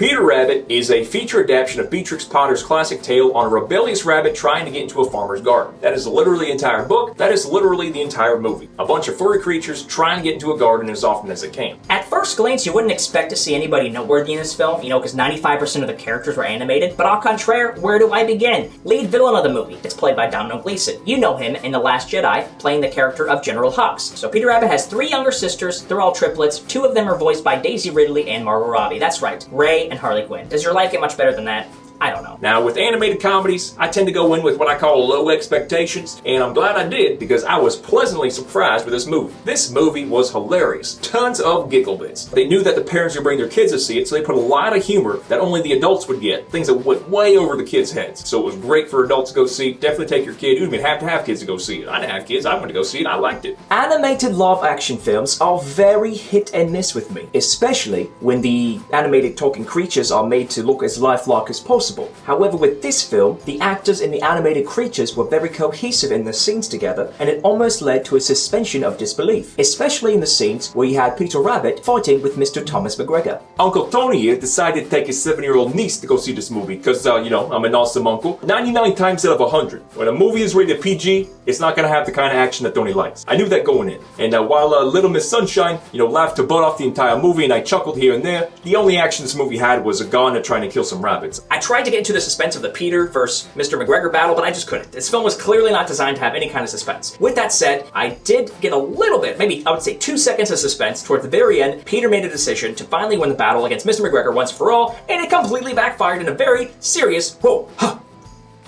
Peter Rabbit is a feature adaptation of Beatrix Potter's classic tale on a rebellious rabbit trying to get into a farmer's garden. That is literally the entire book. That is literally the entire movie. A bunch of furry creatures trying to get into a garden as often as they can. At first glance, you wouldn't expect to see anybody noteworthy in this film, because 95% of the characters were animated, but au contraire, where do I begin? Lead villain of the movie. It's played by Domhnall Gleeson. You know him in The Last Jedi, playing the character of General Hux. So Peter Rabbit has 3 younger sisters. They're all triplets. 2 of them are voiced by Daisy Ridley and Margot Robbie. That's right, Rey and Harley Quinn. Does your life get much better than that? I don't know. Now, with animated comedies, I tend to go in with what I call low expectations, and I'm glad I did because I was pleasantly surprised with this movie. This movie was hilarious. Tons of giggle bits. They knew that the parents would bring their kids to see it, so they put a lot of humor that only the adults would get. Things that went way over the kids' heads. So it was great for adults to go see. Definitely take your kid. You don't even have to have kids to go see it. I didn't have kids. I went to go see it. I liked it. Animated live-action films are very hit and miss with me, especially when the animated talking creatures are made to look as lifelike as possible. However, with this film, the actors and the animated creatures were very cohesive in their scenes together, and it almost led to a suspension of disbelief, especially in the scenes where you had Peter Rabbit fighting with Mr. Thomas McGregor. Uncle Tony here decided to take his 7-year-old niece to go see this movie because, you know, I'm an awesome uncle. 99 times out of 100, when a movie is rated PG, it's not going to have the kind of action that Tony likes. I knew that going in. And while Little Miss Sunshine, laughed to butt off the entire movie and I chuckled here and there, the only action this movie had was a gun trying to kill some rabbits. I tried to get into the suspense of the Peter versus Mr. McGregor battle, but I just couldn't. This film was clearly not designed to have any kind of suspense. With that said, I did get a little bit, maybe I would say 2 seconds of suspense. Towards the very end, Peter made a decision to finally win the battle against Mr. McGregor once for all, and it completely backfired in a very serious, whoa, huh.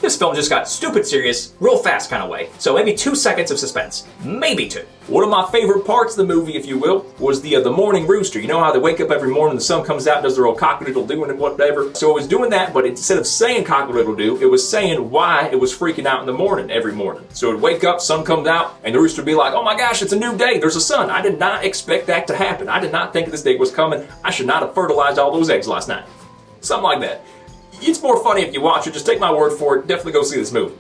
This film just got stupid serious, real fast kind of way. So maybe 2 seconds of suspense. Maybe 2. One of my favorite parts of the movie, if you will, was the morning rooster. You know how they wake up every morning, the sun comes out, does their old cock-a-doodle-doo and whatever. So it was doing that, but instead of saying cock-a-doodle-doo, it was saying why it was freaking out in the morning, every morning. So it'd wake up, sun comes out, and the rooster would be like, oh my gosh, it's a new day, there's a sun. I did not expect that to happen. I did not think this day was coming. I should not have fertilized all those eggs last night. Something like that. It's more funny if you watch it, just take my word for it, definitely go see this movie.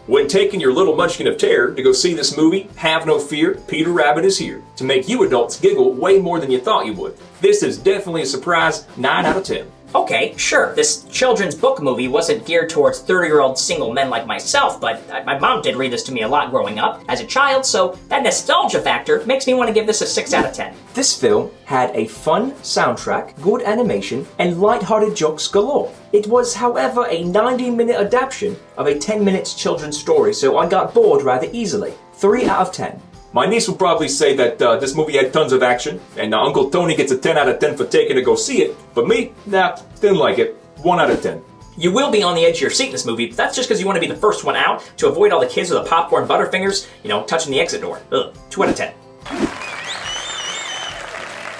When taking your little munchkin of terror to go see this movie, have no fear, Peter Rabbit is here to make you adults giggle way more than you thought you would. This is definitely a surprise 9 out of 10. Okay, sure, this children's book movie wasn't geared towards 30-year-old single men like myself, but my mom did read this to me a lot growing up as a child, so that nostalgia factor makes me want to give this a 6 out of 10. This film had a fun soundtrack, good animation, and light-hearted jokes galore. It was, however, a 90-minute adaptation of a 10-minute children's story, so I got bored rather easily. 3 out of 10. My niece will probably say that this movie had tons of action, and Uncle Tony gets a 10 out of 10 for taking to go see it, but me, nah, didn't like it. 1 out of 10. You will be on the edge of your seat in this movie, but that's just because you want to be the first one out to avoid all the kids with the popcorn butterfingers, touching the exit door. Ugh, 2 out of 10.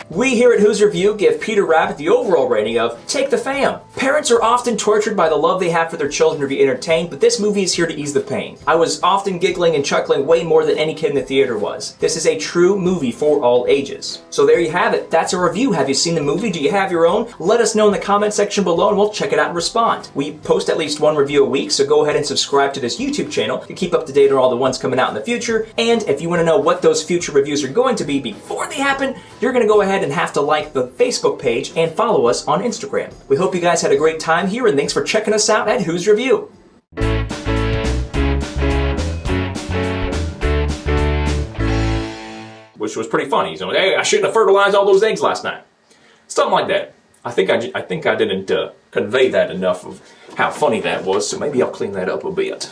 We here at Who's Review give Peter Rabbit the overall rating of Take the Fam. Parents are often tortured by the love they have for their children to be entertained, but this movie is here to ease the pain. I was often giggling and chuckling way more than any kid in the theater was. This is a true movie for all ages. So there you have it. That's a review. Have you seen the movie? Do you have your own? Let us know in the comment section below and we'll check it out and respond. We post at least 1 review a week, so go ahead and subscribe to this YouTube channel to keep up to date on all the ones coming out in the future. And if you want to know what those future reviews are going to be before they happen, you're going to go ahead and have to like the Facebook page and follow us on Instagram. We hope you guys had a great time here, and thanks for checking us out at Who's Review. Which was pretty funny. So, hey, I shouldn't have fertilized all those eggs last night. Something like that. I think I didn't convey that enough of how funny that was, so maybe I'll clean that up a bit.